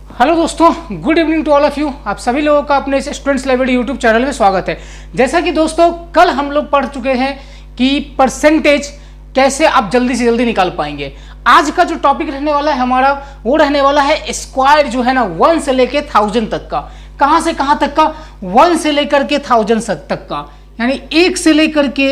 Hello दोस्तों, good evening to all of you. आप सभी लोगों का अपने स्टूडेंट्स लाइब्रेरी यूट्यूब चैनल में स्वागत है। जैसा कि दोस्तों कल हम लोग पढ़ चुके हैं कि परसेंटेज कैसे आप जल्दी से जल्दी निकाल पाएंगे। आज का जो टॉपिक रहने वाला है हमारा वो रहने वाला है स्क्वायर जो है ना 1 से लेके 1000 तक का। कहां से कहां तक का? 1 से लेकर के 1000 तक का, यानी 1 से लेकर के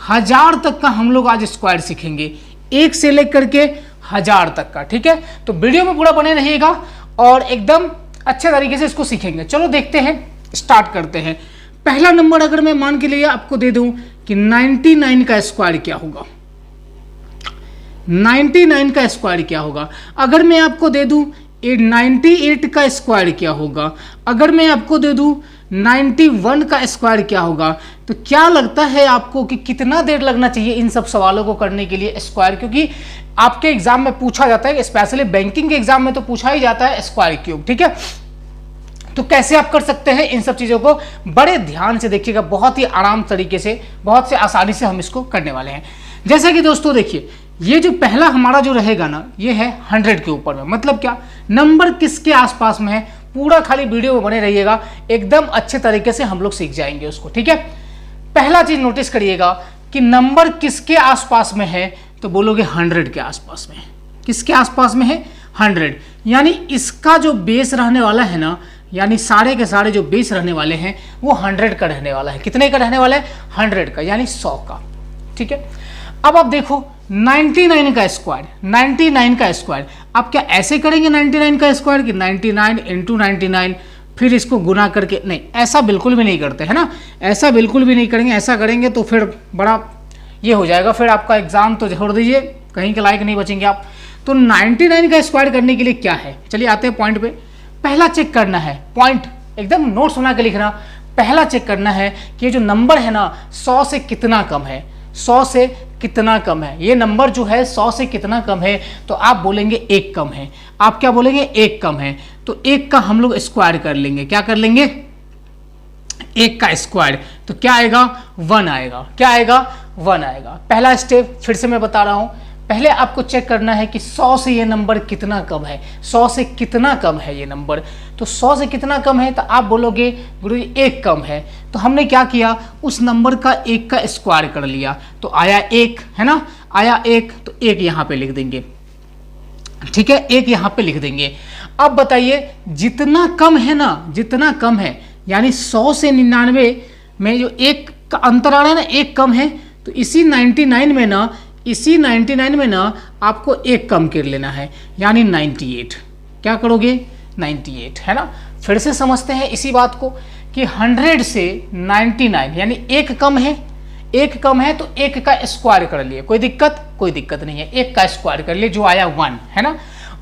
1000 तक का हम लोग आज स्क्वायर सीखेंगे। 1 से लेकर के 1000 तक का, ठीक है। तो वीडियो में पूरा बने रहिएगा और एकदम अच्छे तरीके से इसको सीखेंगे। चलो देखते हैं, स्टार्ट करते हैं। पहला नंबर अगर मैं मान के लिए आपको दे दूं कि 99 का स्क्वायर क्या होगा, 99 का स्क्वायर क्या होगा। अगर मैं आपको दे दूं 98 का स्क्वायर क्या होगा, अगर मैं आपको दे दूं 91 का स्क्वायर क्या होगा, तो क्या लगता है आपको कि कितना देर लगना चाहिए इन सब सवालों को करने के लिए स्क्वायर? क्योंकि आपके एग्जाम में पूछा जाता है, स्पेशली बैंकिंग के एग्जाम में तो पूछा ही जाता है स्क्वायर क्यूब, ठीक है। तो कैसे आप कर सकते हैं इन सब चीजों को, बड़े ध्यान से देखिएगा, बहुत ही आराम तरीके से, बहुत से आसानी से हम इसको करने वाले हैं। जैसा कि दोस्तों देखिए, ये जो पहला हमारा जो रहेगा ना, ये है 100 के ऊपर में। मतलब क्या, नंबर किसके आसपास में है, पूरा खाली वीडियो में बने रहिएगा, एकदम अच्छे तरीके से हम लोग सीख जाएंगे उसको, ठीक है। पहला चीज नोटिस करिएगा कि नंबर किसके आसपास में है, तो बोलोगे 100 के आसपास में है। किसके आसपास में है? 100। यानी इसका जो बेस रहने वाला है ना, यानी सारे के सारे जो बेस रहने वाले हैं वो 100 का रहने वाला है। कितने का रहने वाला है? 100 का, यानी 100 का, ठीक है। अब आप देखो 99 का स्क्वायर, 99 का स्क्वायर आप क्या ऐसे करेंगे 99 का स्क्वायर कि 99 इंटू 99 फिर इसको गुना करके? नहीं, ऐसा बिल्कुल भी नहीं करते, है ना। ऐसा बिल्कुल भी नहीं करेंगे। ऐसा करेंगे तो फिर बड़ा ये हो जाएगा, फिर आपका एग्जाम तो छोड़ दीजिए, कहीं के लायक नहीं बचेंगे आप। तो 99 का स्क्वायर करने के लिए क्या है, चलिए आते हैं पॉइंट पे। पहला चेक करना है, पॉइंट एकदम नोट्स बना के लिखना। पहला चेक करना है कि ये जो नंबर है ना 100 से कितना कम है, 100 से कितना कम है। ये नंबर जो है 100 से कितना कम है, तो आप बोलेंगे 1 कम है। आप क्या बोलेंगे? 1 कम है। तो 1 का हम लोग स्क्वायर कर लेंगे। क्या कर लेंगे? 1 का स्क्वायर, तो क्या आएगा? 1 आएगा। क्या आएगा? 1 आएगा। पहला स्टेप फिर से मैं बता रहा हूं, पहले आपको चेक करना है कि 100 से ये नंबर कितना कम है। 100 से कितना कम है ये नंबर, तो 100 से कितना कम है, तो आप बोलोगे गुरुजी 1 कम है। तो हमने क्या किया, उस नंबर का 1 का स्क्वायर कर लिया, तो आया 1, है ना। आया 1, तो 1 यहां पे लिख देंगे, ठीक है। 1 यहां पे लिख देंगे। अब बताइए जितना कम है ना, जितना कम है, यानी 100 से 99 में जो 1 का अंतर आ रहा है ना, 1 कम है, तो इसी 99 में ना, इसी 99 में ना आपको 1 कम कर लेना है, यानी 98। क्या करोगे? 98, है ना। फिर से समझते हैं इसी बात को कि 100 से 99 यानी 1 कम है, 1 कम है, तो 1 का स्क्वायर कर लिए। कोई दिक्कत? कोई दिक्कत नहीं है। 1 का स्क्वायर कर लिए, जो आया 1, है ना।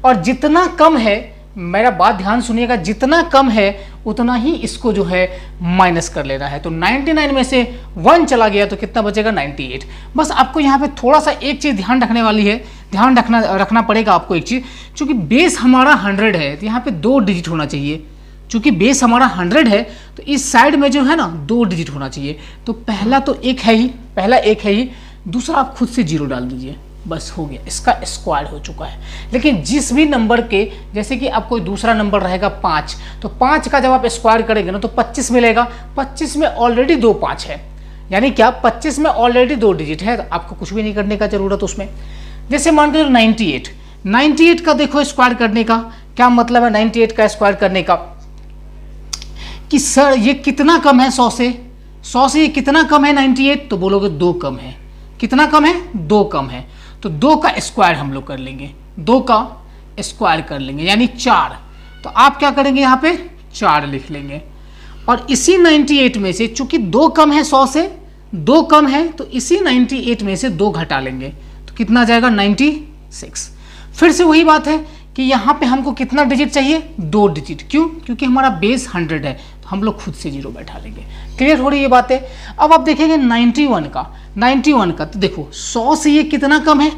और जितना कम है, मेरा बात ध्यान सुनिएगा, जितना कम है उतना ही इसको जो है माइनस कर लेना है। तो 99 में से 1 चला गया तो कितना बचेगा? 98। बस आपको यहाँ पे थोड़ा सा एक चीज़ ध्यान रखने वाली है, ध्यान रखना पड़ेगा आपको एक चीज़। चूंकि बेस हमारा 100 है तो यहाँ पे 2 डिजिट होना चाहिए। चूंकि बेस हमारा 100 है तो इस साइड में जो है ना 2 डिजिट होना चाहिए। तो पहला तो 1 है ही, पहला 1 है ही, दूसरा आप खुद से 0 डाल दीजिए, बस हो गया, इसका स्क्वायर हो चुका है। लेकिन जिस भी नंबर के, जैसे कि आप कोई दूसरा नंबर रहेगा 5, तो 5 का जब आप स्क्वायर करेंगे ना तो 25 मिलेगा। 25 में ऑलरेडी 2 5 है, यानी क्या 25 में ऑलरेडी 2 डिजिट है, तो आपको कुछ भी नहीं करने का जरूरत उसमें। जैसे मान के 98, 98 का देखो स्क्वायर करने का क्या मतलब है? 98 का स्क्वायर करने का कि सर ये कितना कम है 100 से, 100 से ये कितना कम है 98, तो बोलोगे 2 कम है। कितना कम है? 2 कम है। तो 2 का स्क्वायर हम लोग कर लेंगे, 2 का स्क्वायर कर लेंगे, यानी 4। तो आप क्या करेंगे? यहाँ पे 4 लिख लेंगे। और इसी 98 में से, चूंकि 2 कम है 100 से, 2 कम है, तो इसी 98 में से 2 घटा लेंगे, तो कितना आ जाएगा? 96। फिर से वही बात है कि यहाँ पे हमको कितना डिजिट चाहिए? 2 डिजिट। क्यों? क्योंकि हमारा बेस 100 है, तो हम लोग खुद से 0 बैठा लेंगे। क्लियर हो रही है ये बातें? अब आप देखेंगे 91 का, 91 का, तो देखो 100 से ये कितना कम है?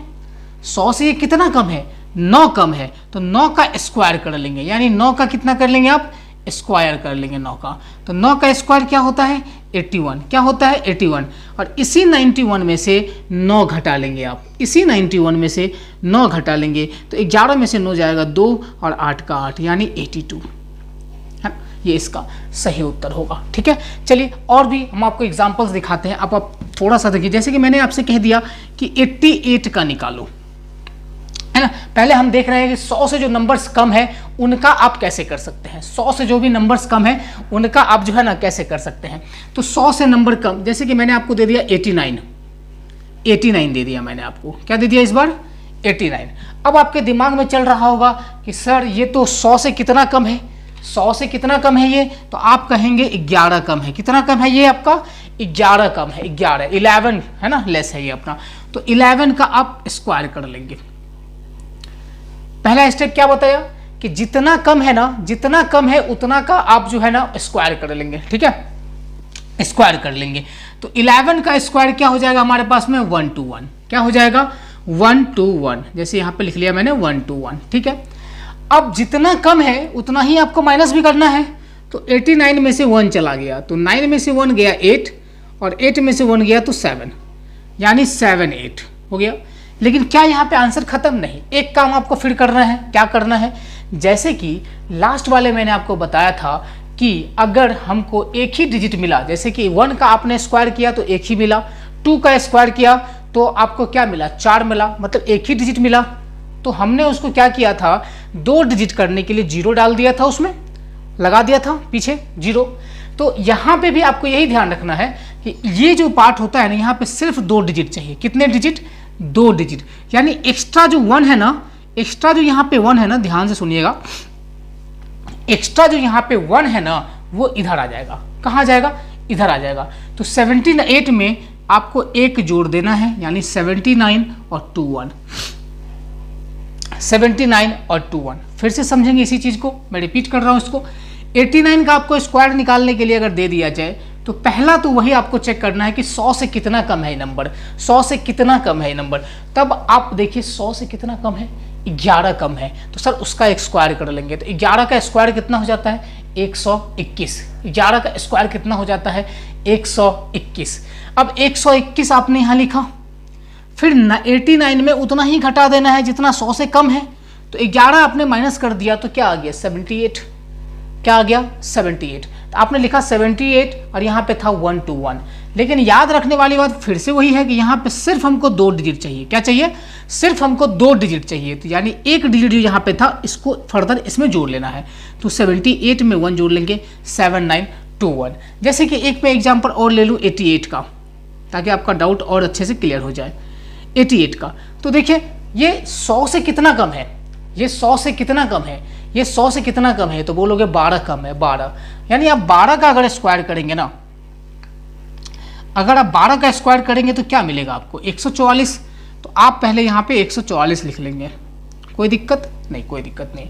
100 से ये कितना कम है? 9 कम है, तो 9 का स्क्वायर कर लेंगे, यानी 9 का कितना कर लेंगे आप? स्क्वायर कर लेंगे 9 का। तो 9 का स्क्वायर क्या होता है 81, क्या होता है 81। और इसी 91 में से 9 घटा लेंगे आप, इसी 91 में से 9 घटा लेंगे तो 11 में से 9 जाएगा 2 और 8 का 8 यानी 82 है। ये इसका सही उत्तर होगा। ठीक है, चलिए और भी हम आपको एग्जांपल्स दिखाते हैं। आप थोड़ा सा देखिए, जैसे कि मैंने आपसे कह दिया कि 88 का निकालो, है ना। पहले हम देख रहे हैं कि 100 से जो नंबर्स कम है उनका आप कैसे कर सकते हैं। 100 से जो भी नंबर्स कम है उनका आप जो है ना कैसे कर सकते हैं। तो 100 से नंबर कम, जैसे कि मैंने आपको दे दिया 89 दे दिया मैंने आपको, क्या दे दिया इस बार 89। अब आपके दिमाग में चल रहा होगा कि सर ये तो 100 से कितना कम है, 100 से कितना कम है ये, तो आप कहेंगे 11 कम है। कितना कम है ये आपका 11 कम है, 11 है ना, लेस है ये अपना। तो 11 का आप स्क्वायर कर लेंगे। पहला स्टेप क्या बताया कि जितना कम है ना, जितना कम है उतना का आप जो है ना स्क्वायर कर लेंगे। ठीक है, स्क्वायर कर लेंगे। तो 11 का स्क्वायर क्या हो जाएगा हमारे पास में 121, क्या हो जाएगा 121, जैसे यहां पे लिख लिया मैंने 121। ठीक है, अब जितना कम है उतना ही आपको माइनस भी करना है। तो 89 में से 1 चला गया तो 9 में से 1 गया 8 और 8 में से 1 गया तो 7, यानी 78 हो गया। लेकिन क्या यहाँ पे आंसर खत्म नहीं, एक काम आपको फिर करना है। क्या करना है, जैसे कि लास्ट वाले मैंने आपको बताया था कि अगर हमको एक ही डिजिट मिला, जैसे कि 1 का आपने स्क्वायर किया तो एक ही मिला, 2 का स्क्वायर किया तो आपको क्या मिला 4 मिला, मतलब एक ही डिजिट मिला। तो हमने उसको क्या किया था 2 डिजिट करने के लिए 0 डाल दिया था, उसमें लगा दिया था पीछे 0। तो यहाँ पे भी आपको यही ध्यान रखना है कि ये जो पार्ट होता है ना, यहाँ पे सिर्फ 2 डिजिट चाहिए। कितने डिजिट 2 डिजिट, यानी एक्स्ट्रा जो 1 है ना, एक्स्ट्रा जो यहाँ पे 1 है ना, ध्यान से सुनिएगा, एक्स्ट्रा जो यहाँ पे 1 है ना वो इधर आ जाएगा। कहाँ जाएगा, इधर आ जाएगा। तो 78 में आपको 1 जोड़ देना है, यानी 79 और 21, 79 और 21। फिर से समझेंगे इसी चीज को, मैं रिपीट कर रहा हूं इसको। 89 का आपको स्क्वायर निकालने के लिए अगर दे दिया जाए तो पहला तो वही आपको चेक करना है कि 100 से कितना कम है नंबर, 100 से कितना कम है नंबर। तब आप देखिए 100 से कितना कम है 11 कम है, तो सर उसका एक स्क्वायर कर लेंगे। तो 11 का स्क्वायर कितना हो जाता है 121, 11 का स्क्वायर कितना हो जाता है 121। अब 121 आपने यहाँ लिखा, फिर 89 में उतना ही घटा देना है जितना 100 से कम है। तो 11 आपने माइनस कर दिया तो क्या आ गया 78, क्या आ गया 78। तो आपने लिखा 78 और यहाँ पे था 121। लेकिन याद रखने वाली बात फिर से वही है कि यहाँ पे सिर्फ हमको 2 डिजिट चाहिए। क्या चाहिए, सिर्फ हमको 2 डिजिट चाहिए। तो यानी एक डिजिट जो यहाँ पे था इसको फर्दर इसमें जोड़ लेना है। तो 78 में 1 जोड़ लेंगे 7921। जैसे कि एक पे एग्जाम्पल और ले लूँ 88 का, ताकि आपका डाउट और अच्छे से क्लियर हो जाए। 88 का तो देखिए ये 100 से कितना कम है, ये 100 से कितना कम है, ये 100 से कितना कम है, तो बोलोगे 12 कम है 12। यानी आप 12 का अगर स्क्वायर करेंगे ना, अगर आप 12 का स्क्वायर करेंगे तो क्या मिलेगा आपको 144। तो आप पहले यहाँ पे 144 लिख लेंगे, कोई दिक्कत नहीं, कोई दिक्कत नहीं।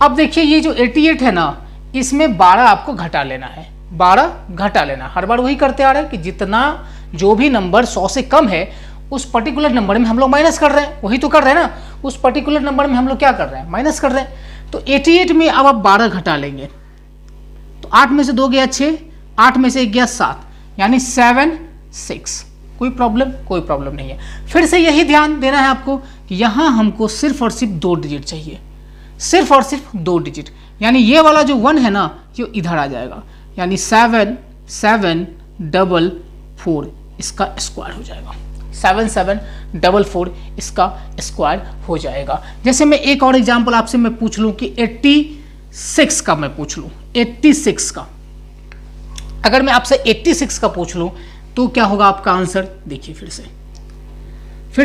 अब देखिए ये जो 88 है ना, इसमें 12 आपको घटा लेना है, 12 घटा लेना। हर बार वही करते आ रहे हैं कि जितना जो भी नंबर 100 से कम है उस पर्टिकुलर नंबर में हम लोग माइनस कर रहे हैं, वही तो कर रहे हैं ना, उस पर्टिकुलर नंबर में हम लोग क्या कर रहे हैं माइनस कर रहे हैं। तो 88 में अब आप 12 घटा लेंगे तो 8 में से 2 गया 6, 8 में से 1 गया 7, यानी 76। कोई प्रॉब्लम नहीं है। फिर से यही ध्यान देना है आपको कि यहाँ हमको सिर्फ और सिर्फ 2 डिजिट चाहिए, सिर्फ और सिर्फ 2 डिजिट। यानी ये वाला जो 1 है ना ये इधर आ जाएगा, यानी 7744 इसका स्क्वायर हो जाएगा, 7744 इसका स्क्वायर हो जाएगा। जैसे मैं एक और एग्जांपल आपसे मैं पूछ लूं कि 86 का मैं पूछ लूं, 86 का, अगर मैं आपसे 86 का पूछ लूं तो क्या होगा आपका आंसर। देखिए फिर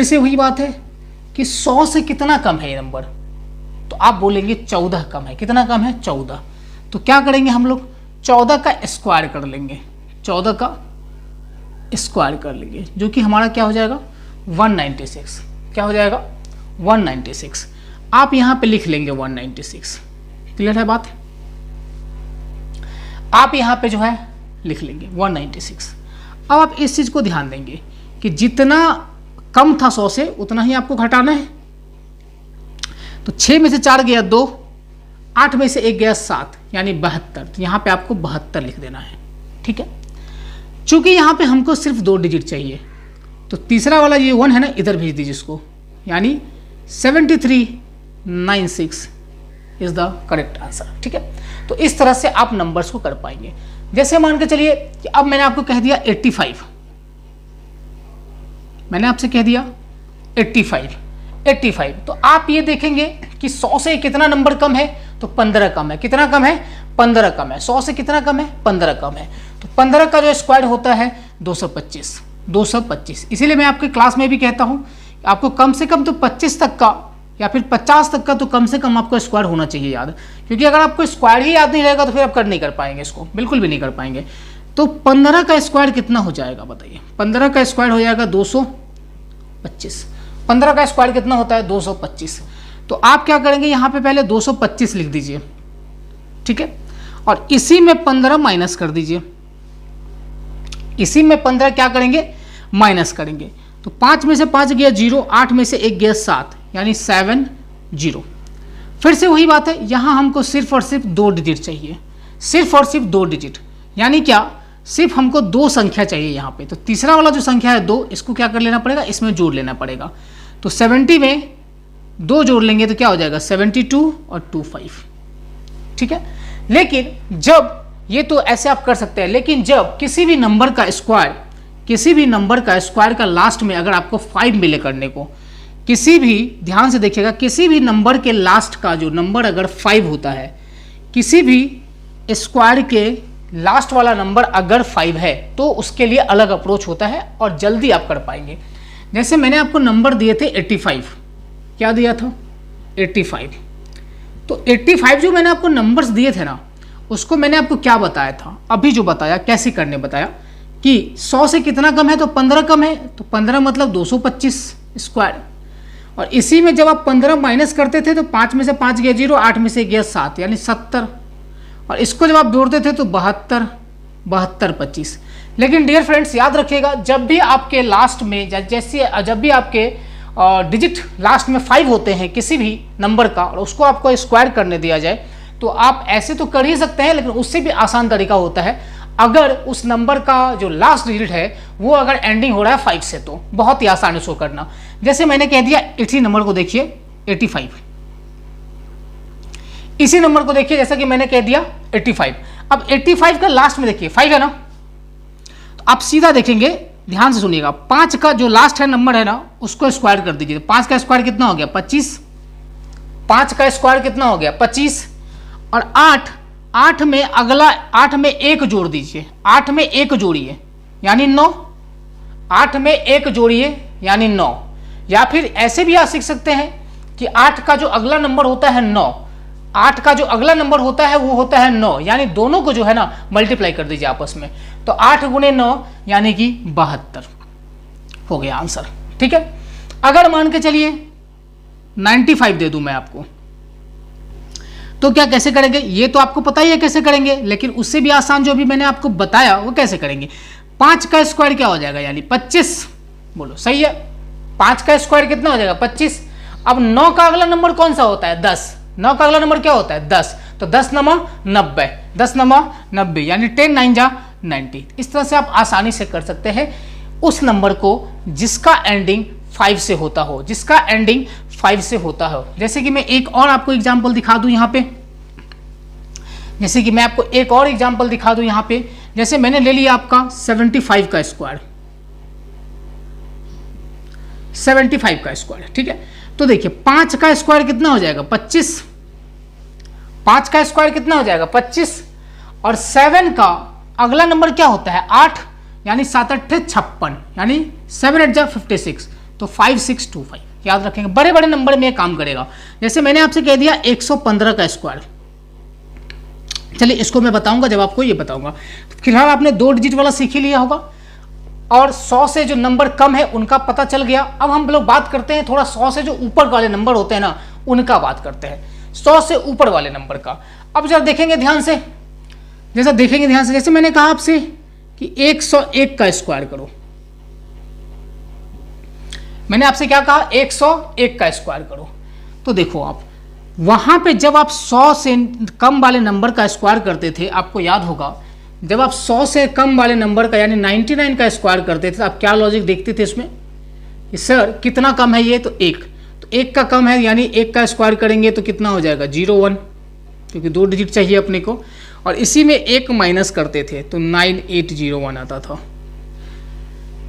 से वही बात है कि 100 से कितना कम है ये नंबर, तो आप बोलेंगे 14 कम है। कितना कम है 14। तो क्या करेंगे हम लोग 14 का स्क्वायर कर लेंगे, 14 का स्क्वायर कर लेंगे, जो कि हमारा क्या हो जाएगा 196। क्या हो जाएगा 196। आप यहां पे लिख लेंगे 196। क्लियर है बात, आप यहां पे जो है लिख लेंगे 196। अब आप इस चीज को ध्यान देंगे कि जितना कम था 100 से उतना ही आपको घटाना है। तो 6 में से 4 गया 2, 8 में से 1 गया 7, यानी 72, तो यहाँ पे आपको 72 लिख देना है। ठीक है, चूंकि यहाँ पे हमको सिर्फ 2 डिजिट चाहिए, तो तीसरा वाला ये 1 है ना, इधर भेज दीजिए इसको, यानी 7396 इज द करेक्ट आंसर। ठीक है, तो इस तरह से आप नंबर्स को कर पाएंगे। जैसे मान के चलिए कि अब मैंने आपको कह दिया 85, मैंने आपसे कह दिया 85, तो आप ये देखेंगे कि 100 से कितना नंबर कम है, तो 15 कम है। कितना कम है? 15 कम है। 100 से कितना कम है? 15 कम है। तो 15 का जो स्क्वायर होता है 225। इसीलिए मैं आपके क्लास में भी कहता हूं आपको कम से कम तो 25 तक का या फिर 50 तक का तो कम से कम आपको स्क्वायर होना चाहिए याद, क्योंकि अगर आपको स्क्वायर ही याद नहीं रहेगा तो फिर आप नहीं कर पाएंगे इसको, बिल्कुल भी नहीं कर पाएंगे। तो 15 का स्क्वायर कितना हो जाएगा बताइए? 15 का स्क्वायर हो जाएगा 225। 15 का स्क्वायर कितना होता है? 225। तो आप क्या करेंगे, यहाँ पे पहले 225 लिख दीजिए। ठीक है, और इसी में 15 माइनस कर दीजिए। इसी में 15 क्या करेंगे? माइनस करेंगे। तो 5 में से 5 गया 0, 8 में से 1 गया 7, यानी 70। फिर से वही बात है, यहाँ हमको सिर्फ और सिर्फ 2 डिजिट चाहिए, सिर्फ और सिर्फ 2 डिजिट, यानी क्या? सिर्फ हमको 2 संख्या चाहिए यहाँ पे। तो तीसरा वाला जो संख्या है 2, इसको क्या कर लेना पड़ेगा? इसमें जोड़ लेना पड़ेगा। तो 70 में 2 जोड़ लेंगे तो क्या हो जाएगा? 72 और 25। ठीक है, लेकिन जब ये तो ऐसे आप कर सकते हैं, लेकिन जब किसी भी नंबर का स्क्वायर का लास्ट में अगर आपको 5 मिले करने को, किसी भी, ध्यान से देखिएगा, किसी भी नंबर के लास्ट का जो नंबर अगर 5 होता है, किसी भी स्क्वायर के लास्ट वाला नंबर अगर 5 है तो उसके लिए अलग अप्रोच होता है और जल्दी आप कर पाएंगे। जैसे मैंने आपको नंबर दिए थे 85, क्या दिया था? 85। तो 85 जो मैंने आपको नंबर्स दिए थे ना, उसको मैंने आपको क्या बताया था? अभी जो बताया, कैसे करने बताया कि 100 से कितना कम है? तो 15 कम है, तो 15 मतलब 225 स्क्वायर। और इसी में जब आप 15 माइनस करते थे तो 5 में से 5 गया 0, 8 में से गया 7, यानी 70। और इसको जब आप जोड़ते थे तो 72, 25। लेकिन डियर फ्रेंड्स याद रखिएगा, जब भी आपके लास्ट में जब भी आपके डिजिट लास्ट में 5 होते हैं किसी भी नंबर का, और उसको आपको स्क्वायर करने दिया जाए, तो आप ऐसे तो कर ही सकते हैं, लेकिन उससे भी आसान तरीका होता है अगर उस नंबर का जो लास्ट डिजिट है वो अगर एंडिंग हो रहा है 5 से, तो बहुत ही आसान है उसको करना। जैसे मैंने कह दिया 80 नंबर को देखिए 85, इसी नंबर को देखिए जैसा कि मैंने कह दिया 85। अब 85 का लास्ट में देखिए 5 है ना, तो आप सीधा देखेंगे, ध्यान से सुनिएगा, 5 का जो लास्ट है नंबर है ना, उसको स्क्वायर कर दीजिए। 5 का स्क्वायर कितना हो गया? 25। 5 का स्क्वायर कितना हो गया? 25। और 8 में अगला 8 में 1 जोड़ दीजिए, 8 में 1 जोड़िए यानी 9, 8 में 1 जोड़िए यानी 9। या फिर ऐसे भी आप सीख सकते हैं कि 8 का जो अगला नंबर होता है 9, 8 का जो अगला नंबर होता है वो होता है 9, यानी दोनों को जो है ना मल्टीप्लाई कर दीजिए आपस में। तो 8 गुणे 9 यानी कि 72 हो गया आंसर। ठीक है, अगर मान के चलिए 95 दे दूं मैं आपको, तो क्या कैसे करेंगे? ये तो आपको पता ही है कैसे करेंगे, लेकिन उससे भी आसान जो भी मैंने आपको बताया वो कैसे करेंगे। 5 का स्क्वायर क्या हो जाएगा? यानी 25। बोलो सही है, 5 का स्क्वायर कितना हो जाएगा? 25। अब 9 का अगला नंबर कौन सा होता है? 10। 9 का अगला नंबर क्या होता है? 10। तो 10 9 90, 10 9 90, यानी 10 9 जा 90। इस तरह से आप आसानी से कर सकते हैं उस नंबर को जिसका एंडिंग 5 से होता हो, जिसका एंडिंग 5 से होता हो। जैसे कि मैं एक और आपको एग्जांपल दिखा दूं यहाँ पे, जैसे कि मैं आपको एक और एग्जांपल दिखा दूं यहाँ पे। जैसे मैंने ले लिया आपका 75 का स्क्वायर, 75 का स्क्वायर। ठीक है, तो देखिए 5 का स्क्वायर कितना हो जाएगा? 25। 5 का स्क्वायर कितना हो जाएगा? 25। और 7 का अगला नंबर क्या होता है? 8, यानी 7 8 56, यानी 7 8 जा 56, तो 5625। याद रखेंगे, बड़े बड़े नंबर में काम करेगा। जैसे मैंने आपसे कह दिया 115 का स्क्वायर, चलिए इसको मैं बताऊंगा जब आपको ये बताऊंगा। फिलहाल आपने 2 डिजिट वाला सीख ही लिया होगा और 100 से जो नंबर कम है उनका पता चल गया। अब हम लोग बात करते हैं थोड़ा 100 से जो ऊपर वाले नंबर होते हैं ना, उनका बात करते हैं, 100 से ऊपर वाले नंबर का। अब जरा देखेंगे ध्यान से, जैसे मैंने कहा आपसे कि 101 का स्क्वायर करो। मैंने आपसे क्या कहा? 101 का स्क्वायर करो। तो देखो आप वहां पे जब आप 100 से कम वाले नंबर का स्क्वायर करते थे, आपको याद होगा जब आप 100 से कम वाले नंबर का यानी 99 का स्क्वायर करते थे तो आप क्या लॉजिक देखते थे इसमें कि सर कितना कम है ये, तो एक का कम है यानी एक का स्क्वायर करेंगे तो कितना हो जाएगा 01, क्योंकि 2 डिजिट चाहिए अपने को, और इसी में एक माइनस करते थे तो 9801 आता था।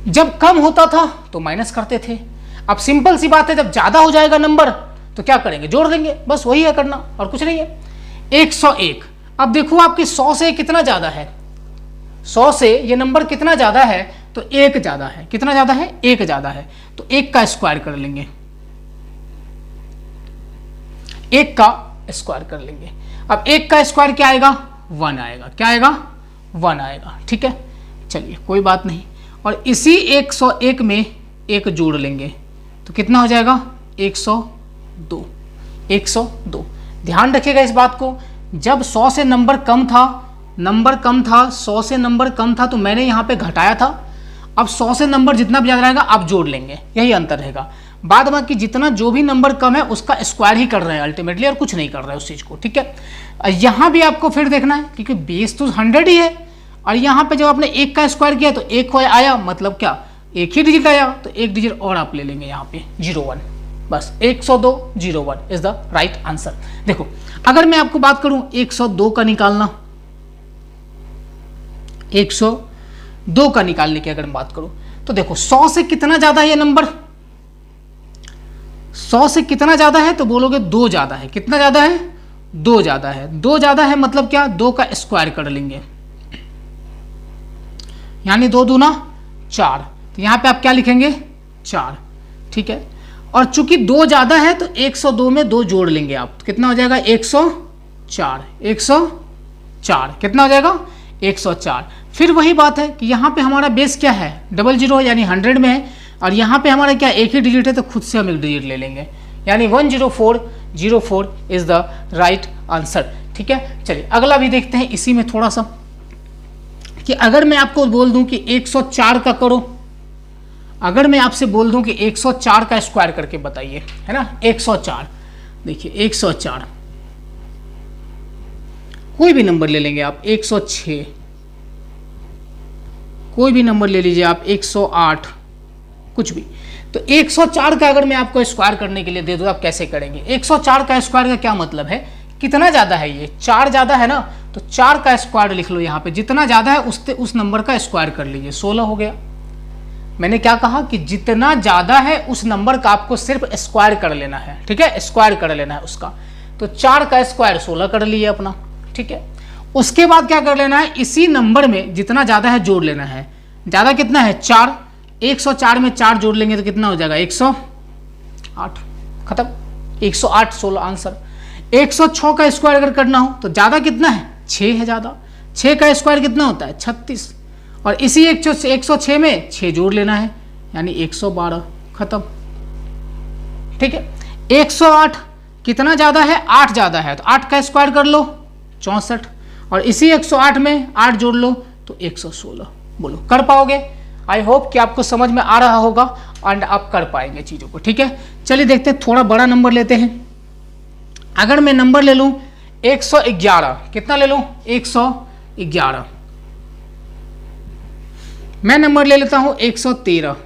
जब कम होता था तो माइनस करते थे। अब सिंपल सी बात है, जब ज्यादा हो जाएगा नंबर तो क्या करेंगे, जोड़ देंगे, बस वही है करना और कुछ नहीं है। 101, अब देखो आपकी 100 से कितना ज्यादा है, 100 से ये नंबर कितना ज्यादा है, तो एक ज्यादा है। कितना ज्यादा है, एक ज्यादा है, तो एक का स्क्वायर कर लेंगे, एक का स्क्वायर कर लेंगे। अब एक का स्क्वायर क्या आएगा, 1 आएगा। क्या आएगा, 1 आएगा। ठीक है, चलिए कोई बात नहीं। और इसी 101 में एक जोड़ लेंगे तो कितना हो जाएगा 102। 102, ध्यान रखिएगा इस बात को, जब 100 से नंबर कम था, 100 से नंबर कम था तो मैंने यहाँ पे घटाया था। अब 100 से नंबर जितना भी ज्यादा रहेगा आप जोड़ लेंगे, यही अंतर रहेगा। बाद बाकी जितना जो भी नंबर कम है उसका स्क्वायर ही कर रहे हैं अल्टीमेटली, और कुछ नहीं कर रहे हैं उस चीज को। ठीक है, यहाँ भी आपको फिर देखना है क्योंकि बेस तो 100 ही है, और यहाँ पे जब आपने एक का स्क्वायर किया तो एक आया, मतलब क्या, एक ही डिजिट आया, तो एक डिजिट और आप ले लेंगे यहाँ पे 01, बस 102 01 इज द राइट आंसर। देखो अगर मैं आपको बात करूं 102 का निकालना, 102 का निकालने की अगर मैं बात करूं तो देखो 100 से कितना ज्यादा है ये नंबर, 100 से कितना ज्यादा है, तो बोलोगे 2 ज्यादा है। कितना ज्यादा है, 2 ज्यादा है। 2 ज्यादा है मतलब क्या, 2 का स्क्वायर कर लेंगे, यानी 2 दूना 4, तो यहां पे आप क्या लिखेंगे 4। ठीक है, और चूंकि 2 ज्यादा है तो 102 में 2 जोड़ लेंगे आप, तो कितना हो जाएगा 104। 104 कितना हो जाएगा 104। फिर वही बात है कि यहाँ पे हमारा बेस क्या है, 00 यानी 100 में है, और यहाँ पे हमारा क्या एक ही डिजिट है तो खुद से हम एक डिजिट ले लेंगे, यानी 10404 इज द राइट आंसर। ठीक है, चलिए अगला भी देखते हैं इसी में थोड़ा सा, कि अगर मैं आपको बोल दूं कि 104 का करो, अगर मैं आपसे बोल दूं कि 104 का स्क्वायर करके बताइए, है ना 104, देखिए 104 कोई भी नंबर ले लेंगे आप, 106 कोई भी नंबर ले लीजिए आप, 108 कुछ भी, तो 104 का अगर मैं आपको स्क्वायर करने के लिए दे दूं आप कैसे करेंगे। 104 का स्क्वायर का क्या मतलब है, कितना ज्यादा है ये, 4 ज्यादा है ना, तो 4 का स्क्वायर लिख लो यहाँ पे, जितना ज्यादा है उस नंबर का स्क्वायर कर लीजिए, 16 हो गया। मैंने क्या कहा कि जितना ज्यादा है उस नंबर का आपको सिर्फ स्क्वायर कर लेना है। ठीक है, स्क्वायर कर लेना है उसका, तो 4 का स्क्वायर 16 कर लिए अपना। ठीक है, उसके बाद क्या कर लेना है, इसी नंबर में जितना ज्यादा है जोड़ लेना है। ज्यादा कितना है 4, 104 में 4 जोड़ लेंगे तो कितना हो जाएगा 108, खत्म, 108 16 आंसर। 106 का स्क्वायर अगर करना हो तो ज्यादा कितना है 6 है ज्यादा, 6 का स्क्वायर कितना होता है 36, और इसी 106 में 6 जोड़ लेना है यानी 112, खत्म। ठीक है, 108 कितना ज्यादा है, 8 ज्यादा है, तो 8 का स्क्वायर कर लो 64, और इसी 108 में 8 जोड़ लो तो 116। बोलो कर पाओगे, आई होप कि आपको समझ में आ रहा होगा एंड आप कर पाएंगे चीजों को। ठीक है, चलिए देखते हैं, थोड़ा बड़ा नंबर लेते हैं। अगर मैं नंबर ले लूं 111, कितना ले लूं 111, मैं नंबर ले लेता हूं 113,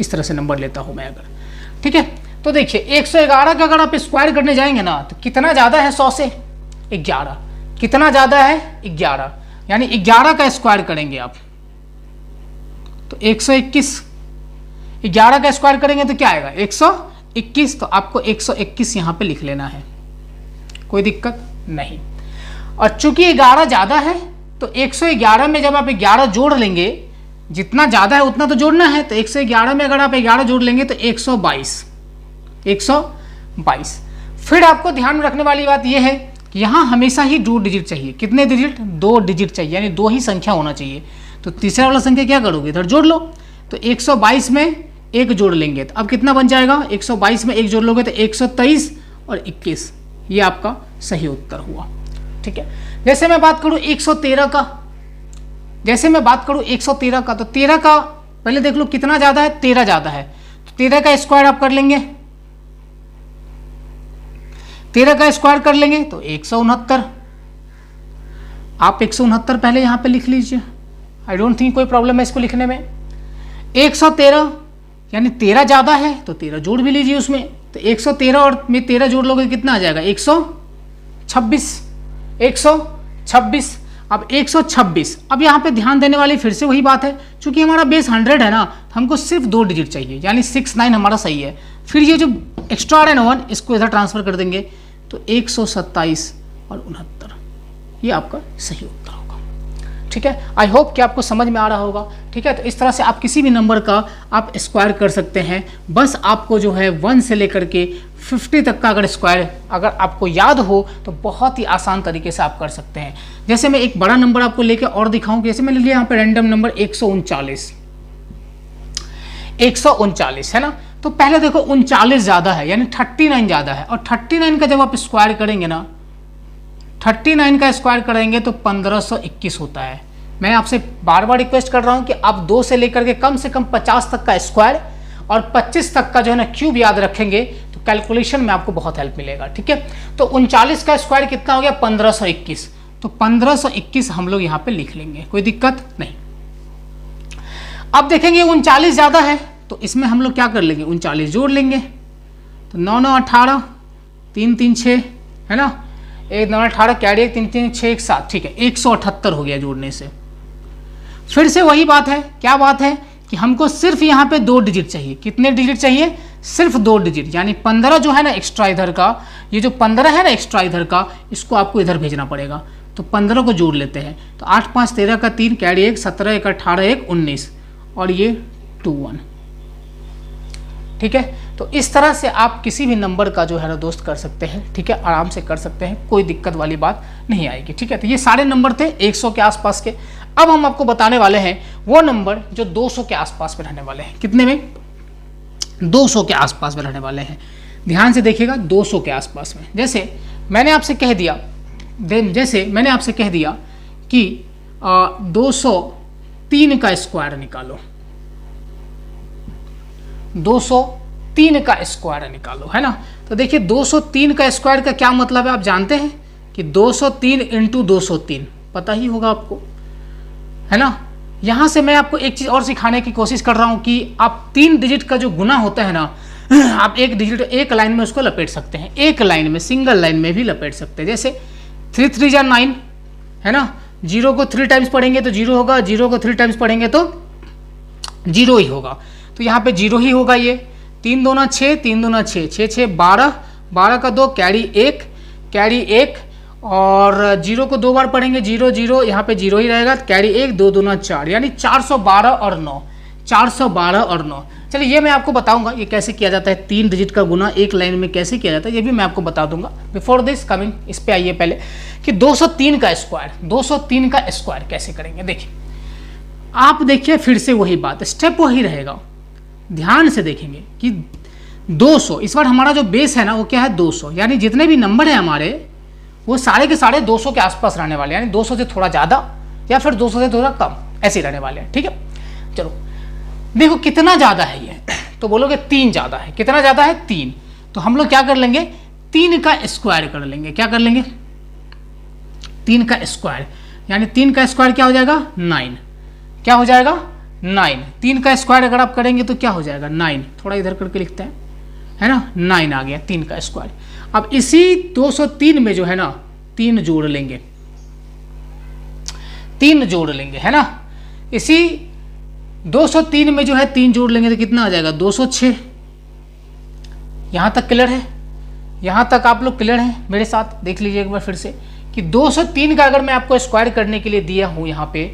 इस तरह से नंबर लेता हूं मैं अगर। ठीक है, तो देखिए 111 का अगर आप स्क्वायर करने जाएंगे ना तो कितना ज्यादा है 100 से 11, कितना ज्यादा है 11, यानी 11 का स्क्वायर करेंगे आप तो 121, 11 का स्क्वायर करेंगे तो क्या आएगा 121, तो आपको 121 यहां पे लिख लेना है, कोई दिक्कत नहीं। और चूंकि 11 ज्यादा है तो 111 में जब आप 11 जोड़ लेंगे, जितना ज्यादा है उतना तो जोड़ना है, तो 111 में अगर आप 11 जोड़ लेंगे तो 122। फिर आपको ध्यान में रखने वाली बात यह है कि यहां हमेशा ही 2 डिजिट चाहिए। कितने डिजिट, 2 डिजिट चाहिए, यानी 2 ही संख्या होना चाहिए। तो तीसरा वाला संख्या क्या करोगे, इधर जोड़ लो, तो 122 में 1 जोड़ लेंगे तो अब कितना बन जाएगा, 122 में 1 जोड़ लोगे तो 123 और 21, ये आपका सही उत्तर हुआ। ठीक है, जैसे मैं बात करूं 113 का, जैसे मैं बात करूं 113 का, तो 13 का पहले देख लो कितना ज्यादा है, 13 ज्यादा है, तो 13 का स्क्वायर आप कर लेंगे, 13 का स्क्वायर कर लेंगे तो 169। आप 169 पहले यहाँ पे लिख लीजिए, आई डोंट थिंक कोई प्रॉब्लम है इसको लिखने में। 113 यानी 13 ज़्यादा है तो 13 जोड़ भी लीजिए उसमें, तो 113 और में 13 जोड़ लोगे कितना आ जाएगा 126। 126। अब 126, अब यहाँ पे ध्यान देने वाली फिर से वही बात है, चूंकि हमारा बेस 100 है ना, हमको सिर्फ 2 डिजिट चाहिए, यानी 69 हमारा सही है। फिर ये जो एक्स्ट्रा आ रहा है ना 1, इसको इधर ट्रांसफर कर देंगे तो 127 और 69, ये आपका सही उत्तर होगा। ठीक है, आई होप कि आपको समझ में आ रहा होगा। ठीक है, तो इस तरह से आप किसी भी नंबर का आप स्क्वायर कर सकते हैं। बस आपको जो है 1 से लेकर के 50 तक का अगर स्क्वायर अगर आपको याद हो तो बहुत ही आसान तरीके से आप कर सकते हैं। जैसे मैं एक बड़ा नंबर आपको लेके और दिखाऊं, जैसे मैंने लिया यहाँ पे रैंडम नंबर 139 है ना, तो पहले देखो 39 ज़्यादा है यानी 39 ज़्यादा है, और 39 का जब आप स्क्वायर करेंगे ना, 39 का स्क्वायर करेंगे तो 1521 होता है। मैं आपसे बार बार रिक्वेस्ट कर रहा हूं कि आप 2 से लेकर के कम से कम 50 तक का स्क्वायर और 25 तक का जो है ना क्यूब याद रखेंगे तो कैलकुलेशन में आपको बहुत हेल्प मिलेगा। ठीक है, तो 39 का स्क्वायर कितना हो गया 1521, तो 1521 हम लोग यहाँ पे लिख लेंगे, कोई दिक्कत नहीं। अब देखेंगे 39 ज़्यादा है तो इसमें हम लोग क्या कर लेंगे 39 जोड़ लेंगे, तो 9 9 18, 3 3 6 है ना, 1 9 18 कैरी 1 3 3 6 1 7, ठीक है 178 हो गया जोड़ने से। फिर से वही बात है, क्या बात है कि हमको सिर्फ यहाँ पे 2 डिजिट चाहिए। कितने डिजिट चाहिए, सिर्फ 2 डिजिट, यानी 15 जो है ना एक्स्ट्रा इधर का, ये जो 15 है ना एक्स्ट्रा इधर का, इसको आपको इधर भेजना पड़ेगा। तो 15 को जोड़ लेते हैं, तो 8 5 13 का 3 कैरी 1 17 1 18 1 19 और ये 2 1। ठीक है, तो इस तरह से आप किसी भी नंबर का जो है ना दोस्त कर सकते हैं। ठीक है, आराम से कर सकते हैं, कोई दिक्कत वाली बात नहीं आएगी। ठीक है, तो ये सारे नंबर थे 100 के आसपास के। अब हम आपको बताने वाले हैं वो नंबर जो 200 के आसपास में रहने वाले हैं। कितने में, 200 के आसपास में रहने वाले हैं। ध्यान से देखिएगा, 200 के आसपास में। जैसे मैंने आपसे कह दिया कि 203 का स्क्वायर निकालो, 203 का स्क्वायर निकालो, है ना। तो देखिए 203 का स्क्वायर का क्या मतलब है, आप जानते हैं कि 203 इंटू 203 पता ही होगा आपको, है ना। यहां से मैं आपको एक चीज और सिखाने की कोशिश कर रहा हूं कि आप 3 डिजिट का जो गुना होता है ना, आप एक डिजिट एक लाइन में उसको लपेट सकते हैं, एक लाइन में, सिंगल लाइन में भी लपेट सकते हैं। जैसे 3 3 जा 9 है ना, 0 को 3 टाइम्स पढ़ेंगे तो 0 होगा, 0 को 3 टाइम्स पढ़ेंगे तो 0 ही होगा, तो यहाँ पे 0 ही होगा। ये 3 2 6, 3 2 6, 6 6 12, 12 का 2 कैरी 1 और 0 को 2 बार पढ़ेंगे 0 0, यहाँ पे 0 ही रहेगा, कैरी 1 2 2 4, यानी 412 और 9, 412 और 9। चलिए ये मैं आपको बताऊंगा ये कैसे किया जाता है, 3 डिजिट का गुना एक लाइन में कैसे किया जाता है, ये भी मैं आपको बता दूंगा। बिफोर दिस कमिंग, इस पे आइए पहले कि 203 का स्क्वायर कैसे करेंगे। देखिए आप देखिए, फिर से वही बात, स्टेप वही रहेगा, ध्यान से देखेंगे कि 200 इस बार हमारा जो बेस है ना वो क्या है 200, यानी जितने भी नंबर है हमारे वो सारे के सारे 200 के आसपास रहने वाले हैं, यानी 200 से थोड़ा ज़्यादा या फिर 200 से थोड़ा कम ऐसे रहने वाले हैं। ठीक है, चलो देखो कितना ज़्यादा है ये, तो बोलोगे 3 ज़्यादा है। कितना ज़्यादा है 3, तो हम लोग क्या कर लेंगे 3 का स्क्वायर कर लेंगे। क्या कर लेंगे 3 का स्क्वायर, यानी 3 का स्क्वायर क्या हो जाएगा 9, क्या हो जाएगा 9। 3 का स्क्वायर अगर आप करेंगे तो क्या हो जाएगा 9, थोड़ा इधर करके लिखते हैं, है ना, 9 आ गया 3 का स्क्वायर। अब इसी 203 में जो है ना 3 जोड़ लेंगे, 3 जोड़ लेंगे, है ना। इसी 203 में जो है 3 जोड़ लेंगे तो कितना आ जाएगा 206। यहां तक क्लियर है, यहां तक आप लोग क्लियर हैं मेरे साथ। देख लीजिए एक बार फिर से कि 203 का अगर मैं आपको स्क्वायर करने के लिए दिया हूं यहां पे,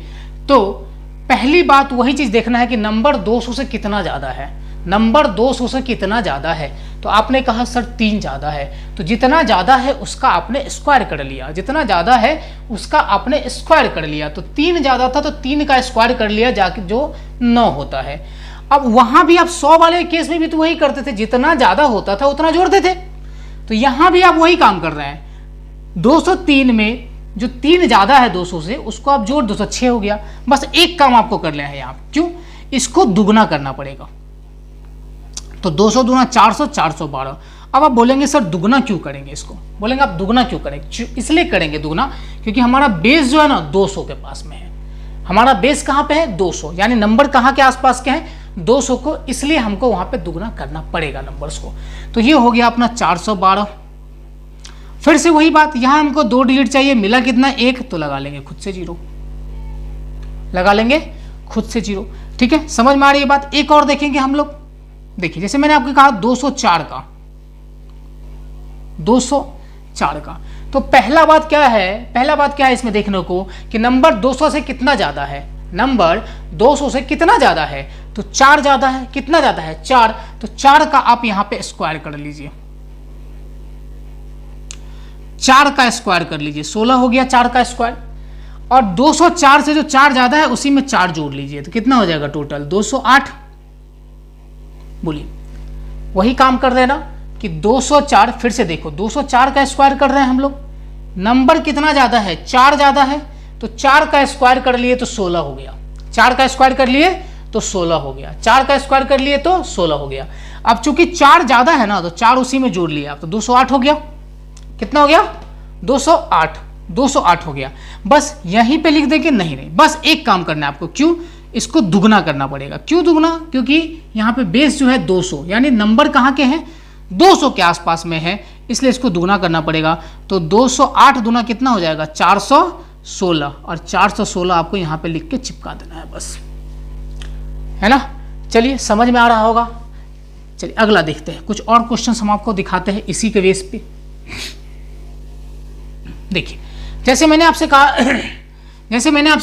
तो पहली बात वही चीज देखना है कि नंबर 200 से कितना ज्यादा है, नंबर 200 से कितना ज्यादा है। तो आपने कहा सर 3 ज्यादा है, तो जितना ज्यादा है उसका आपने स्क्वायर कर लिया, जितना ज्यादा है उसका आपने स्क्वायर कर लिया। तो 3 ज्यादा था तो 3 का स्क्वायर कर लिया जाके जो 9 होता है। अब वहां भी आप 100 वाले केस में भी तो वही करते थे, जितना ज्यादा होता था उतना जोड़ते थे। तो यहां भी आप वही काम कर रहे हैं, 203 में जो 3 ज्यादा है 200 से उसको आप जोड़ 206 हो गया। बस एक काम आपको कर लेना है यहाँ, क्यों, इसको दुगना करना पड़ेगा। तो 200 दूना 400, 412। अब आप बोलेंगे सर दुगना क्यों करेंगे इसको, बोलेंगे आप दुगना क्यों करेंगे, इसलिए करेंगे दुगना क्योंकि हमारा बेस जो है ना 200 के पास में है, हमारा बेस कहाँ पे है 200, यानी नंबर कहाँ के आसपास के हैं 200 को, इसलिए हमको वहां पे दुगना करना पड़ेगा नंबर्स को। तो ये हो गया अपना 412। फिर से वही बात, यहां हमको 2 डिजिट चाहिए, मिला कितना 1, तो लगा लेंगे खुद से 0, लगा लेंगे खुद से 0। ठीक है, समझ में आ रही है बात। एक और देखेंगे हम लोग, देखिए जैसे मैंने आपको कहा 204 का, 204 का, तो पहला बात क्या है इसमें देखने को कि नंबर 200 से कितना ज्यादा है, नंबर 200 से कितना ज्यादा है, तो 4 ज्यादा है, कितना ज्यादा है 4, तो 4 का आप यहां पे स्क्वायर कर लीजिए, 4 का स्क्वायर कर लीजिए, 16 हो गया 4 का स्क्वायर, और 204 से जो 4 ज्यादा है उसी में 4 जोड़ लीजिए, तो कितना हो जाएगा टोटल 208। बोलिए वही काम कर देना कि 204, फिर से देखो 204 का स्क्वायर कर रहे हैं हम लोग, नंबर कितना ज्यादा है 4 ज्यादा है, तो 4 का स्क्वायर कर लिए तो 16 हो गया, 4 का स्क्वायर कर लिए तो 16 हो गया, 4 का स्क्वायर कर लिए तो 16 हो गया। अब चूंकि 4 ज्यादा है ना तो 4 उसी में जोड़ लिया, तो 208 हो गया, कितना हो गया 208, 208 हो गया। बस यहीं पे लिख देंगे, नहीं बस एक काम करना है आपको, क्यों इसको दुगना करना पड़ेगा, क्यों दुगना, क्योंकि यहाँ पे बेस जो है 200, यानी नंबर कहाँ के हैं 200 के आसपास में है, इसलिए इसको दुगना करना पड़ेगा। तो 208 दुना कितना हो जाएगा 416, और 416 आपको यहाँ पे लिख के चिपका देना है बस, है ना। चलिए समझ में आ रहा होगा। चलिए अगला देखते हैं, कुछ और क्वेश्चन हम आपको दिखाते हैं इसी के बेस पे। देखिए जैसे मैंने आपसे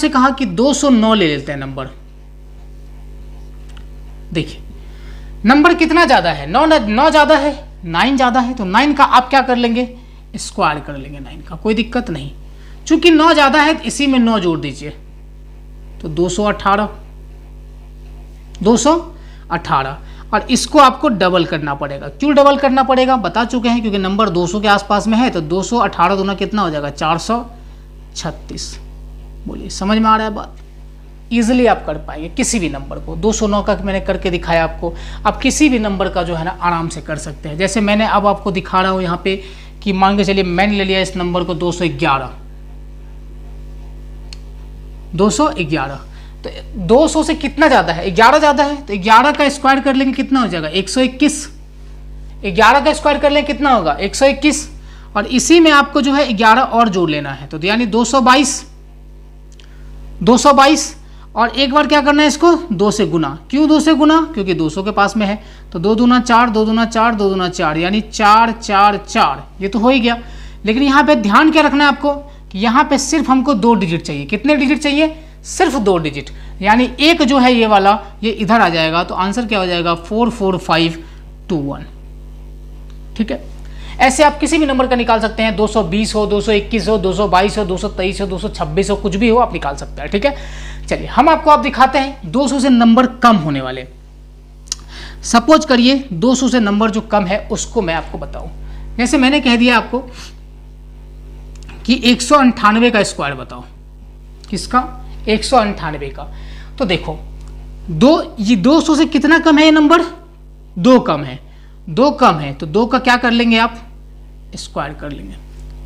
कहा कि 209 ले लेते हैं नंबर। देखिए नंबर कितना ज्यादा है, 9 ज्यादा है, 9 ज्यादा है, तो 9 का आप क्या कर लेंगे स्क्वायर कर लेंगे, 9 का कोई दिक्कत नहीं। चूंकि 9 ज्यादा है इसी में 9 जोड़ दीजिए, तो 218, और इसको आपको डबल करना पड़ेगा। क्यों डबल करना पड़ेगा बता चुके हैं, क्योंकि नंबर 200 के आसपास में है, तो 218 दुना कितना हो जाएगा 436। बोलिए समझ में आ रहा है बात। इजीली आप कर पाएंगे किसी भी नंबर को, 209 का मैंने करके दिखाया आपको, आप किसी भी नंबर का जो है ना आराम से कर सकते हैं। जैसे मैंने अब आपको दिखा रहा हूं यहाँ पे कि मान के चलिए मैंने ले लिया इस नंबर को 211, तो 200 से कितना ज्यादा है 11 ज्यादा है, तो 11 का स्क्वायर कर लेंगे कितना हो जाएगा 121, 11 का स्क्वायर कर लेंगे कितना होगा 121, और इसी में आपको जो है 11 और जोड़ लेना है, तो यानी 222, और एक बार क्या करना है इसको 2 से गुना। क्यों 2 से गुना, क्योंकि 200 के पास में है, तो 2 दूना 4, 2 दूना 4, 2 दूना 4, यानी 4 4 4, ये तो हो ही गया। लेकिन यहाँ पे ध्यान क्या रखना है आपको कि यहाँ पे सिर्फ हमको 2 डिजिट चाहिए। कितने डिजिट चाहिए, सिर्फ 2 डिजिट, यानी एक जो है ये वाला ये इधर आ जाएगा, तो आंसर क्या हो जाएगा 44521। ठीक है, ऐसे आप किसी भी नंबर का निकाल सकते हैं, 220 हो, 221 हो, 222 हो, 223 हो, 226 हो, कुछ भी हो आप निकाल सकते हैं। ठीक है, चलिए हम आपको आप दिखाते हैं 200 से नंबर कम होने वाले। सपोज करिए 200 से नंबर जो कम है उसको मैं आपको बताऊं। जैसे मैंने कह दिया आपको कि 198 का स्क्वायर बताओ, किसका 198 का। तो देखो ये 200 से कितना कम है ये नंबर, 2 कम है, 2 कम है, तो 2 का क्या कर लेंगे आप स्क्वायर कर लेंगे,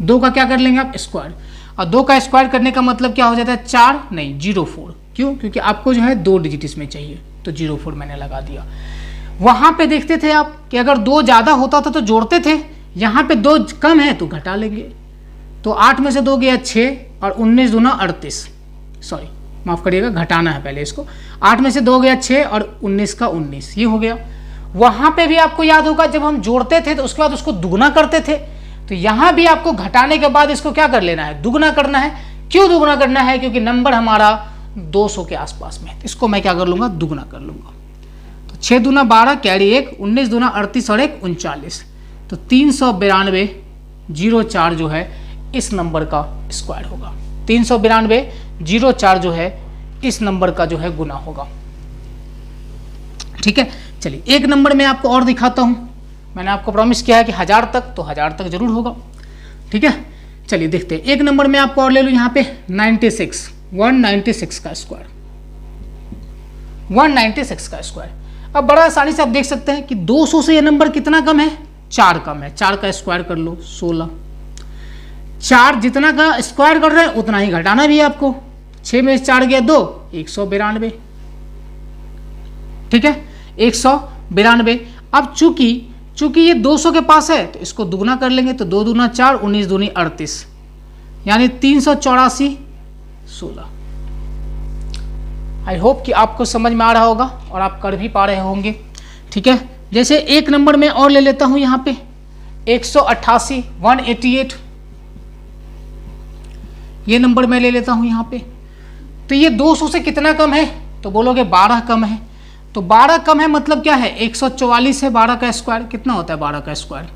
2 का क्या कर लेंगे आप स्क्वायर, और 2 का स्क्वायर करने का मतलब क्या हो जाता है 4 नहीं 04। क्यों, क्योंकि आपको जो है 2 डिजिट इसमें चाहिए, तो 04 मैंने लगा दिया। वहां पे देखते थे आप कि अगर 2 ज्यादा होता था तो जोड़ते थे, यहां पे 2 कम है तो घटा लेंगे, तो 8 में से 2 गया 6, और 19 दूना 38, सॉरी माफ करिएगा घटाना है पहले इसको, 8 में से 2 गया 6 और 19 का 19, ये हो गया। वहां पे भी आपको याद होगा जब हम जोड़ते थे तो उसके बाद उसको दुगना करते थे, तो यहां भी आपको घटाने के बाद इसको क्या कर लेना है दुगना करना है। क्यों दुगना करना है, क्योंकि नंबर हमारा 200 के आसपास में है, इसको मैं क्या कर लूंगा दुगना कर लूंगा। तो 6 दूना 12 कैरी 1, 19 दूना 38 और 1 39, तो 392 04 जो है इस नंबर का स्क्वायर होगा, 392 04 जो है इस नंबर का जो है गुना होगा। ठीक है, चलिए एक नंबर मैं आपको और दिखाता हूं, मैंने आपको प्रॉमिस किया है कि 1000 तक, तो 1000 तक जरूर होगा। ठीक है, चलिए देखते हैं। एक नंबर मैं आपको और ले लूं यहाँ पे 96, 196 का स्क्वायर, 196 का स्क्वायर। अब बड़ा आसानी से आप देख सकते हैं कि 200 से ये नंबर कितना कम है 4 कम है, 4 का स्क्वायर कर लो 16। 4 जितना का स्क्वायर कर रहे हैं उतना ही घटाना भी है आपको। 6 में 4 गया 2, 192। ठीक है, 192। अब चूंकि ये 200 के पास है तो इसको दुगना कर लेंगे, तो 2 दूना 4, 19 दूनी 38, यानी 384 16। आई होप कि आपको समझ में आ रहा होगा और आप कर भी पा रहे होंगे। ठीक है, जैसे एक नंबर में और ले लेता हूं यहाँ पे 188 188, ये नंबर मैं ले लेता हूं यहाँ पे। तो ये 200 से कितना कम है, तो बोलोगे 12 कम है। तो 12 कम है मतलब क्या है, 144 है 12 का स्क्वायर। कितना होता है 12 का स्क्वायर,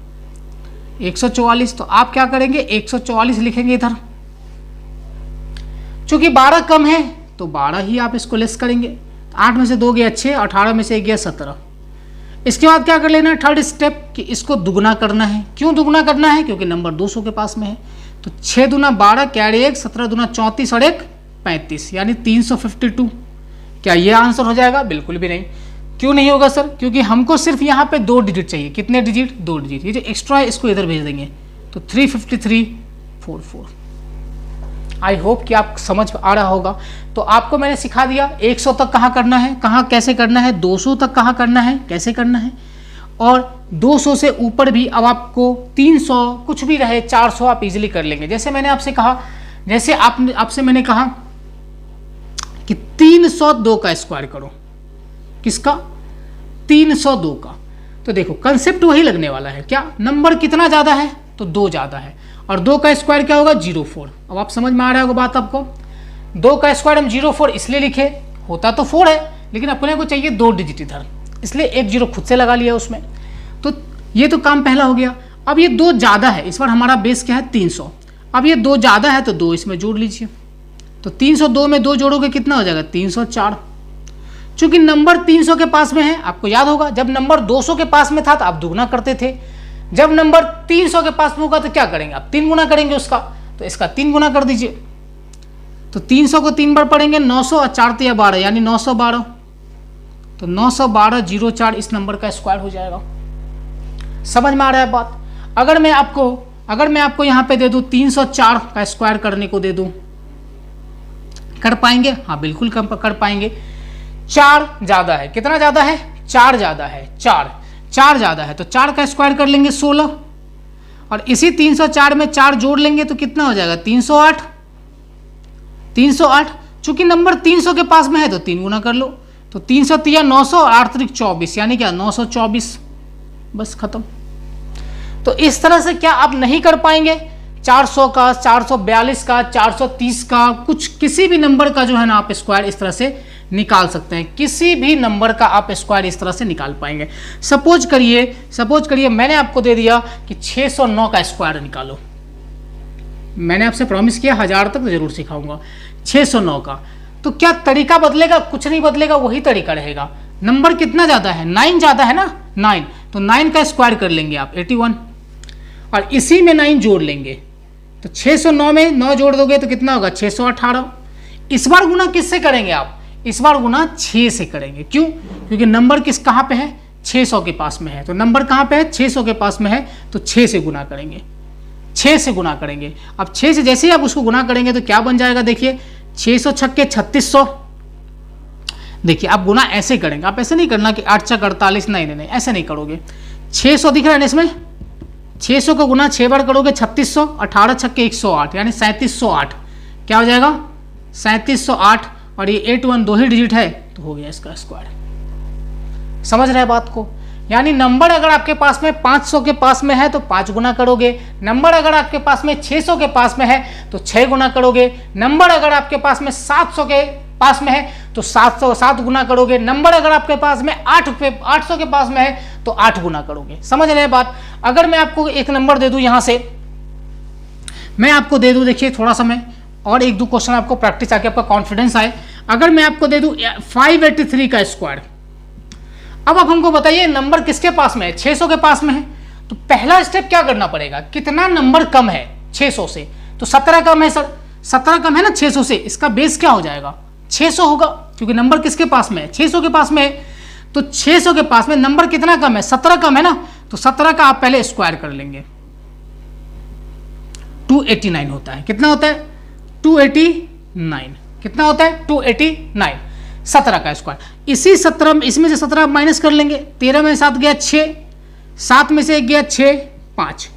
144। तो आप क्या करेंगे, 144 लिखेंगे इधर। चूंकि 12 कम है तो 12 ही आप इसको लेस करेंगे। 8 में से 2 गया 6, 18 में से 1 गया 17। इसके बाद क्या कर लेना है, थर्ड स्टेप कि इसको दुगना करना है। क्यों दुगना करना है, क्योंकि नंबर 200 के पास में है। तो 6 दूना 12, कैरी 1, 17 दूना 34 और 1 35, यानी 352। क्या ये आंसर हो जाएगा, बिल्कुल भी नहीं। क्यों नहीं होगा सर, क्योंकि हमको सिर्फ यहाँ पे 2 डिजिट चाहिए। कितने डिजिट, 2 डिजिट। ये जो एक्स्ट्रा है इसको इधर भेज देंगे, तो 35344। आई होप कि आप समझ आ रहा होगा। तो आपको मैंने सिखा दिया 100 तक कहाँ करना है, कहाँ कैसे करना है, 200 तक कहाँ करना है, कैसे करना है, और 200 से ऊपर भी अब आपको 300 कुछ भी रहे 400 आप इजीली कर लेंगे। जैसे मैंने आपसे कहा, जैसे आपसे मैंने कहा कि 302 का स्क्वायर करो। किसका, 302 का। तो देखो कंसेप्ट वही लगने वाला है। क्या नंबर कितना ज्यादा है, तो 2 ज्यादा है, और 2 का स्क्वायर क्या होगा, 04। अब आप समझ में आ रहा होगा बात आपको। 2 का स्क्वायर हम 04 इसलिए लिखे, होता तो 4 है लेकिन अपने को चाहिए 2 डिजिट इधर, इसलिए 1 0 खुद से लगा लिया उसमें। तो ये तो काम पहला हो गया। अब ये 2 ज्यादा है, इस बार हमारा बेस क्या है 300। अब ये 2 ज्यादा है तो 2 इसमें जोड़ लीजिए। तो 302 में 2 जोड़ोगे कितना हो जाएगा, 304। चूंकि नंबर 300 के पास में है, आपको याद होगा जब नंबर 200 के पास में था तो आप दुगना करते थे। जब नंबर 300 के पास में होगा तो क्या करेंगे, आप 3 गुना करेंगे उसका। तो इसका 3 गुना कर दीजिए। तो 300 को 3 बार पढ़ेंगे, 900 और 4 या 12 यानी 912। तो 912 04 इस नंबर का स्क्वायर हो जाएगा। समझ में आ रहा है बात। अगर मैं आपको यहां पे दे दूं 304 का स्क्वायर करने को दे दूं, कर पाएंगे, हाँ बिल्कुल कर पाएंगे। 4 ज्यादा है, कितना ज्यादा है, 4 ज्यादा है, 4 ज्यादा है, तो 4 का स्क्वायर कर लेंगे 16, और इसी 304 में 4 जोड़ लेंगे तो कितना हो जाएगा 308। 308 चूंकि नंबर 300 के पास में है तो 3 गुना कर लो। तो 300 3 900 और 8 3 24 यानी क्या 924, बस खत्म। तो इस तरह से क्या आप नहीं कर पाएंगे, 400 का, 442 का, 430 का, कुछ किसी भी नंबर का जो है ना आप स्क्वायर इस तरह से निकाल सकते हैं। किसी भी नंबर का आप स्क्वायर इस तरह से निकाल पाएंगे। सपोज करिए मैंने आपको दे दिया कि 609 का स्क्वायर निकालो। मैंने आपसे प्रॉमिस किया 1000 तक तो जरूर सिखाऊंगा। 609 का, तो क्या तरीका बदलेगा, कुछ नहीं बदलेगा, वही तरीका रहेगा। नंबर कितना ज्यादा है, 9 ज्यादा है ना, 9, तो 9 का स्क्वायर कर लेंगे आप 81, और इसी में 9 जोड़ लेंगे। तो 609 में 9 जोड़ दोगे तो कितना होगा 618। इस बार गुना किससे करेंगे आप, इस बार गुना 6 से करेंगे। क्यों, क्योंकि नंबर कहाँ पे है, 600 के पास में है। तो नंबर कहाँ पे है, 600 के पास में है, तो 6 से गुना करेंगे, 6 से गुना करेंगे। अब 6 से जैसे ही आप उसको गुना करेंगे तो क्या बन जाएगा, देखिए 600 छक्के 3600। देखिए आप गुना ऐसे करेंगे, आप ऐसे नहीं करना कि 8 छक 48, नहीं, ऐसे नहीं करोगे। 600 दिख रहा है ना इसमें, 600 को गुना 6 बार करोगे 3600, 18 छक्के 108 यानी 3708। क्या हो जाएगा 3708, और ये 81 2 ही डिजिट है तो हो गया इसका स्क्वायर। समझ रहे हैं बात को। यानी नंबर अगर आपके पास में 500 के पास में है तो 5 गुना करोगे। नंबर अगर आपके पास में 600 के पास में है तो 6 गुना करोगे। नंबर अगर आपके पास में 700 के पास में है तो 7 गुना करोगे। नंबर अगर आपके पास में 800 के पास में है तो 8 गुना करोगे। समझ रहे हैं बात। अगर मैं आपको एक नंबर दे दूं, यहां से मैं आपको दे दूं, देखिए थोड़ा सा मैं और 1-2 क्वेश्चन आपको प्रैक्टिस आके आपका कॉन्फिडेंस आए। अगर मैं आपको दे दूं 583 का स्क्वायर, अब आप हमको बताइए नंबर किसके पास में है, 600 के पास में है। तो पहला स्टेप क्या करना पड़ेगा, कितना नंबर कम है 600 से, तो 17 कम है सर, 17 कम है ना 600 से, इसका बेस क्या हो जाएगा 600 होगा, क्योंकि नंबर किसके पास में है 600 के पास में है। तो 600 के पास में नंबर कितना कम है, 17 कम है ना, तो 17 का आप पहले स्क्वायर कर लेंगे, 289 होता है। कितना होता है, 289। कितना होता है, 289, 17 का स्क्वायर। इसी 17 इसमें से 17 माइनस कर लेंगे, 13 में 7 गया 6, 7 में से 1 गया 6, 5,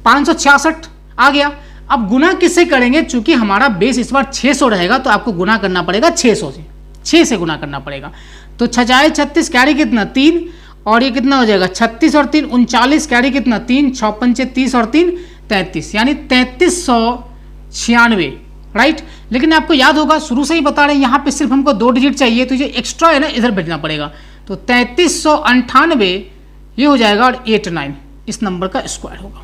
566 आ गया। अब गुना किससे करेंगे, चूंकि हमारा बेस इस बार 600 रहेगा तो आपको गुना करना पड़ेगा 600 से, 6 से गुना करना पड़ेगा। तो 6 36 कैरी कितना 3, और ये कितना हो जाएगा 36 और 3 39, कैरी कितना 3, 6 पंचे 30 और 3 33, यानी 3396, राइट। लेकिन आपको याद होगा शुरू से ही बता रहे हैं, यहाँ पे सिर्फ हमको 2 डिजिट चाहिए, तो ये एक्स्ट्रा है ना इधर भेजना पड़ेगा। तो 3398 ये हो जाएगा, और 89 इस नंबर का स्क्वायर होगा।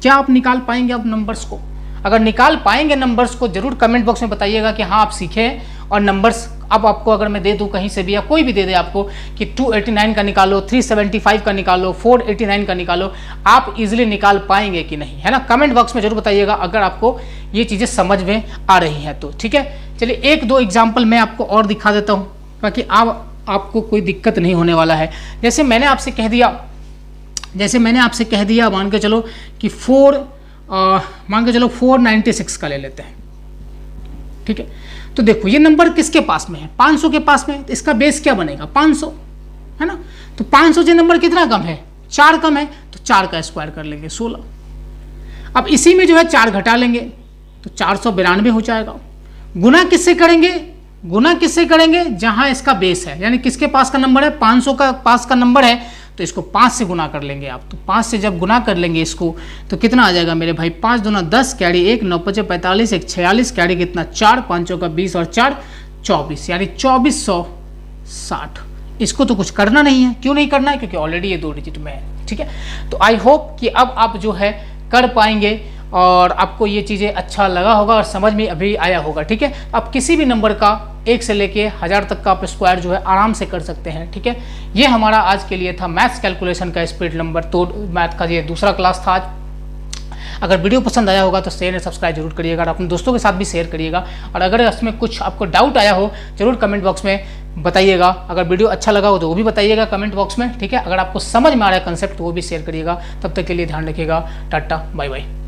क्या आप निकाल पाएंगे अब नंबर्स को? अगर निकाल पाएंगे नंबर्स को जरूर कमेंट बॉक्स में बताइएगा कि हाँ आप सीखे हैं। और नंबर्स अब आपको अगर मैं दे दूं कहीं से भी, या कोई भी दे दे आपको कि 289 का निकालो, 375 का निकालो, 489 का निकालो, आप इजीली निकाल पाएंगे कि नहीं, है ना। कमेंट बॉक्स में जरूर बताइएगा अगर आपको ये चीज़ें समझ में आ रही हैं तो, ठीक है। चलिए 1-2 एग्जाम्पल मैं आपको और दिखा देता हूँ ताकि आपको कोई दिक्कत नहीं होने वाला है। जैसे मैंने आपसे कह दिया, मान के चलो कि 496 का ले लेते हैं, ठीक है। तो देखो ये नंबर किसके पास में है, 500 के पास में है, तो इसका बेस क्या बनेगा 500, है ना। तो 500 से नंबर कितना कम है, 4 कम है, तो 4 का स्क्वायर कर लेंगे 16। अब इसी में जो है 4 घटा लेंगे तो 492 हो जाएगा। गुना किससे करेंगे, जहां इसका बेस है, यानी किसके पास का नंबर है, 500 का पास का नंबर है, तो इसको 5 से गुना कर लेंगे आप। तो 5 से जब गुना कर लेंगे इसको तो कितना आ जाएगा मेरे भाई, 5 दूना 10, कैरी 1, 9 5 45, 1 46, कैरी कितना 4, 5 का 20 और 4 24, यानी 2460। इसको तो कुछ करना नहीं है, क्यों नहीं करना है, क्योंकि ऑलरेडी ये 2 डिजिट में है, ठीक है। तो आई होप कि अब आप जो है कर पाएंगे और आपको ये चीज़ें अच्छा लगा होगा और समझ में अभी आया होगा, ठीक है। आप किसी भी नंबर का 1 से लेके 1000 तक का आप स्क्वायर जो है आराम से कर सकते हैं, ठीक है। ये हमारा आज के लिए था मैथ्स कैलकुलेशन का स्पीड नंबर तोड़ मैथ का, ये दूसरा क्लास था आज। अगर वीडियो पसंद आया होगा तो शेयर और सब्सक्राइब जरूर करिएगा और अपने दोस्तों के साथ भी शेयर करिएगा। और अगर इसमें कुछ आपको डाउट आया हो जरूर कमेंट बॉक्स में बताइएगा। अगर वीडियो अच्छा लगा हो तो वो भी बताइएगा कमेंट बॉक्स में, ठीक है। अगर आपको समझ में आ रहा है कंसेप्ट तो वो भी शेयर करिएगा। तब तक के लिए ध्यान रखिएगा, टाटा बाय बाय।